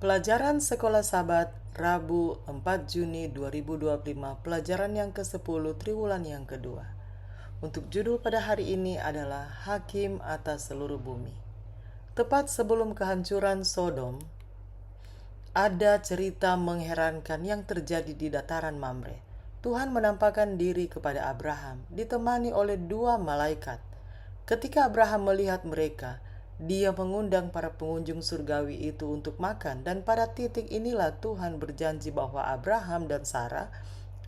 Pelajaran Sekolah Sabat, Rabu 4 Juni 2025, pelajaran yang ke-10 triwulan yang kedua. Untuk judul pada hari ini adalah Hakim atas seluruh bumi. Tepat sebelum kehancuran Sodom, ada cerita mengherankan yang terjadi di dataran Mamre. Tuhan menampakkan diri kepada Abraham, ditemani oleh dua malaikat. Ketika Abraham melihat mereka, dia mengundang para pengunjung surgawi itu untuk makan, dan pada titik inilah Tuhan berjanji bahwa Abraham dan Sarah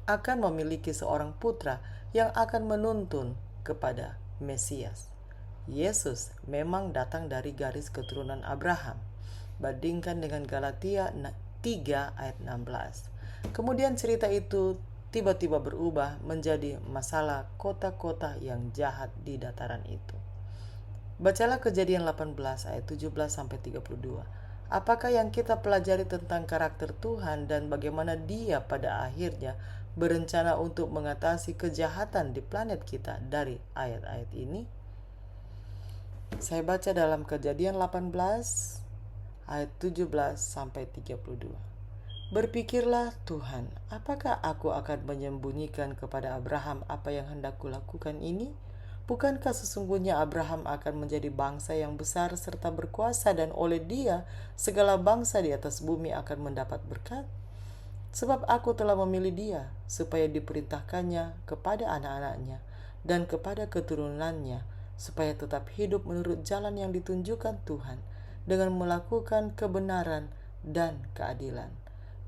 akan memiliki seorang putra yang akan menuntun kepada Mesias. Yesus memang datang dari garis keturunan Abraham. Bandingkan dengan Galatia 3 ayat 16. Kemudian cerita itu tiba-tiba berubah menjadi masalah kota-kota yang jahat di dataran itu. Bacalah Kejadian 18 ayat 17 sampai 32. Apakah yang kita pelajari tentang karakter Tuhan dan bagaimana Dia pada akhirnya berencana untuk mengatasi kejahatan di planet kita dari ayat-ayat ini? Saya baca dalam Kejadian 18 ayat 17 sampai 32. Berpikirlah Tuhan, apakah aku akan menyembunyikan kepada Abraham apa yang hendak kulakukan ini? Bukankah sesungguhnya Abraham akan menjadi bangsa yang besar serta berkuasa, dan oleh dia segala bangsa di atas bumi akan mendapat berkat? Sebab aku telah memilih dia supaya diperintahkannya kepada anak-anaknya dan kepada keturunannya, supaya tetap hidup menurut jalan yang ditunjukkan Tuhan dengan melakukan kebenaran dan keadilan,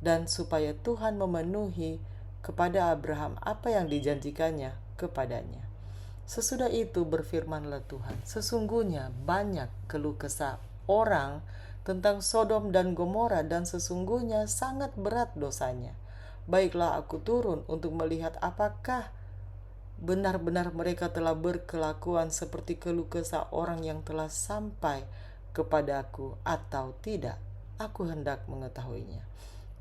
dan supaya Tuhan memenuhi kepada Abraham apa yang dijanjikannya kepadanya. Sesudah itu berfirmanlah Tuhan, sesungguhnya banyak keluh kesah orang tentang Sodom dan Gomora, dan sesungguhnya sangat berat dosanya. Baiklah, aku turun untuk melihat apakah benar-benar mereka telah berkelakuan seperti keluh kesah orang yang telah sampai kepadaku atau tidak. Aku hendak mengetahuinya.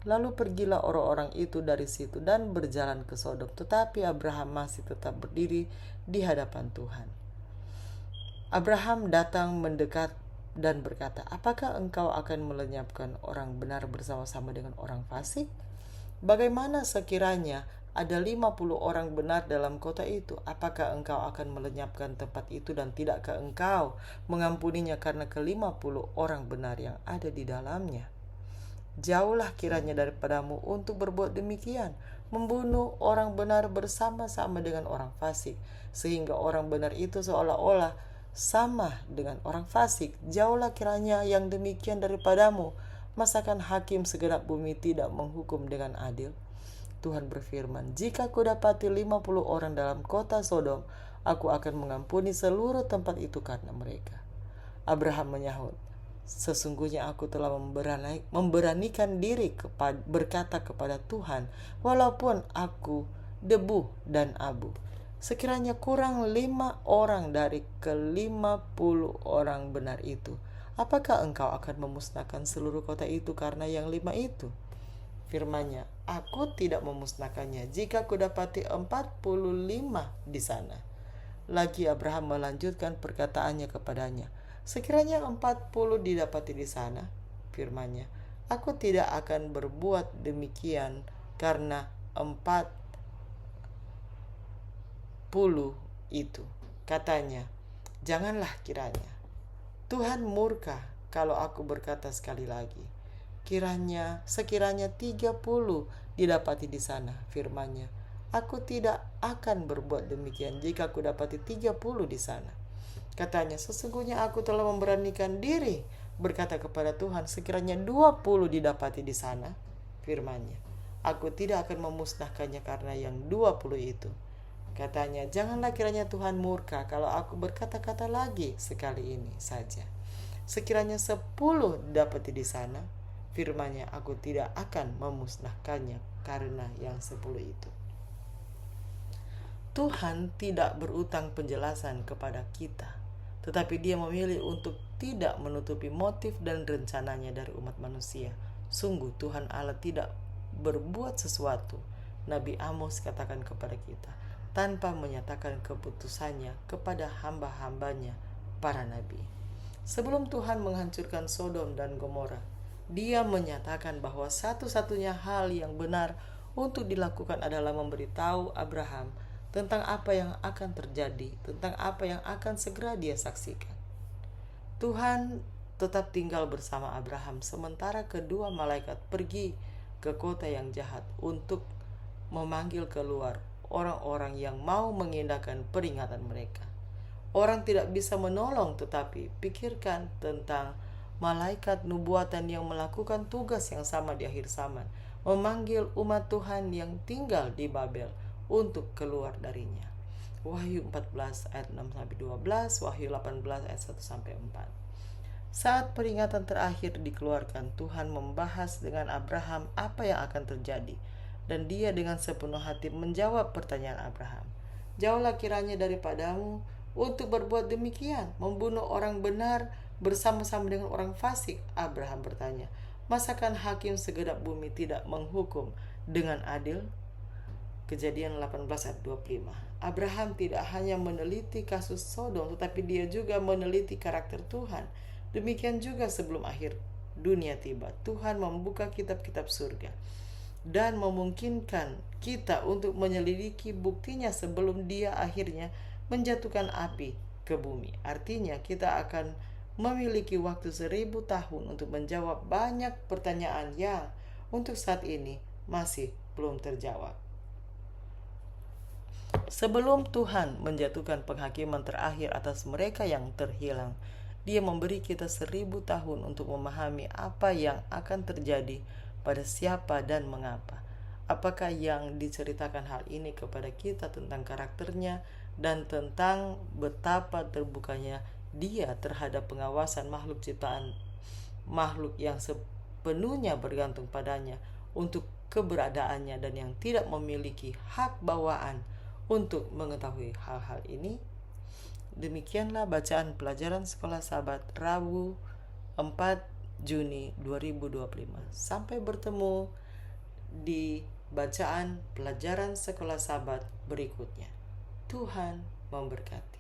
Lalu pergilah orang-orang itu dari situ dan berjalan ke Sodom, tetapi Abraham masih tetap berdiri di hadapan Tuhan. Abraham datang mendekat dan berkata, apakah engkau akan melenyapkan orang benar bersama-sama dengan orang fasik? Bagaimana sekiranya ada 50 orang benar dalam kota itu? Apakah engkau akan melenyapkan tempat itu, dan tidakkah engkau mengampuninya karena ke-50 orang benar yang ada di dalamnya? Jauhlah kiranya daripadamu untuk berbuat demikian, membunuh orang benar bersama-sama dengan orang fasik, sehingga orang benar itu seolah-olah sama dengan orang fasik. Jauhlah kiranya yang demikian daripadamu. Masakan hakim segenap bumi tidak menghukum dengan adil? Tuhan berfirman, jika kudapati 50 orang dalam kota Sodom, aku akan mengampuni seluruh tempat itu karena mereka. Abraham menyahut, sesungguhnya aku telah memberanikan diri berkata kepada Tuhan, walaupun aku debu dan abu. Sekiranya kurang 5 orang dari ke-50 orang benar itu, apakah engkau akan memusnahkan seluruh kota itu karena yang 5 itu? Firman-Nya, aku tidak memusnahkannya jika kudapati 45 di sana. Lagi Abraham melanjutkan perkataannya kepadanya, sekiranya 40 didapati di sana, firman-Nya, aku tidak akan berbuat demikian karena 40 itu. Katanya, janganlah kiranya Tuhan murka kalau aku berkata sekali lagi, sekiranya 30 didapati di sana, firman-Nya, aku tidak akan berbuat demikian jika aku dapati 30 di sana. Katanya, sesungguhnya aku telah memberanikan diri berkata kepada Tuhan, sekiranya 20 didapati di sana, firman-Nya, aku tidak akan memusnahkannya karena yang 20 itu. Katanya, janganlah kiranya Tuhan murka kalau aku berkata-kata lagi sekali ini saja. Sekiranya 10 didapati di sana, firman-Nya, aku tidak akan memusnahkannya karena yang 10 itu. Tuhan tidak berutang penjelasan kepada kita, tetapi Dia memilih untuk tidak menutupi motif dan rencananya dari umat manusia. Sungguh Tuhan Allah tidak berbuat sesuatu, Nabi Amos katakan kepada kita, tanpa menyatakan keputusannya kepada hamba-hambanya para nabi. Sebelum Tuhan menghancurkan Sodom dan Gomora, Dia menyatakan bahwa satu-satunya hal yang benar untuk dilakukan adalah memberitahu Abraham tentang apa yang akan terjadi, tentang apa yang akan segera dia saksikan. Tuhan tetap tinggal bersama Abraham sementara kedua malaikat pergi ke kota yang jahat untuk memanggil keluar orang-orang yang mau mengindahkan peringatan mereka. Orang tidak bisa menolong, tetapi pikirkan tentang malaikat nubuatan yang melakukan tugas yang sama di akhir zaman, memanggil umat Tuhan yang tinggal di Babel untuk keluar darinya. Wahyu 14 ayat 6-12, Wahyu 18 ayat 1-4. Saat peringatan terakhir dikeluarkan, Tuhan membahas dengan Abraham apa yang akan terjadi, dan dia dengan sepenuh hati menjawab pertanyaan Abraham. Jauhlah kiranya daripadamu untuk berbuat demikian, membunuh orang benar bersama-sama dengan orang fasik. Abraham bertanya, masakan hakim segenap bumi tidak menghukum dengan adil? Kejadian 18 ayat 25. Abraham tidak hanya meneliti kasus Sodom, tetapi dia juga meneliti karakter Tuhan. Demikian juga sebelum akhir dunia tiba, Tuhan membuka kitab-kitab surga dan memungkinkan kita untuk menyelidiki buktinya sebelum dia akhirnya menjatuhkan api ke bumi. Artinya kita akan memiliki waktu 1000 tahun untuk menjawab banyak pertanyaan yang untuk saat ini masih belum terjawab. Sebelum Tuhan menjatuhkan penghakiman terakhir atas mereka yang terhilang, Dia memberi kita 1000 tahun untuk memahami apa yang akan terjadi pada siapa dan mengapa. Apakah yang diceritakan hal ini kepada kita tentang karakternya dan tentang betapa terbukanya Dia terhadap pengawasan makhluk ciptaan, makhluk yang sepenuhnya bergantung padanya untuk keberadaannya dan yang tidak memiliki hak bawaan untuk mengetahui hal-hal ini. Demikianlah bacaan pelajaran Sekolah Sabat Rabu 4 Juni 2025. Sampai bertemu di bacaan pelajaran Sekolah Sabat berikutnya. Tuhan memberkati.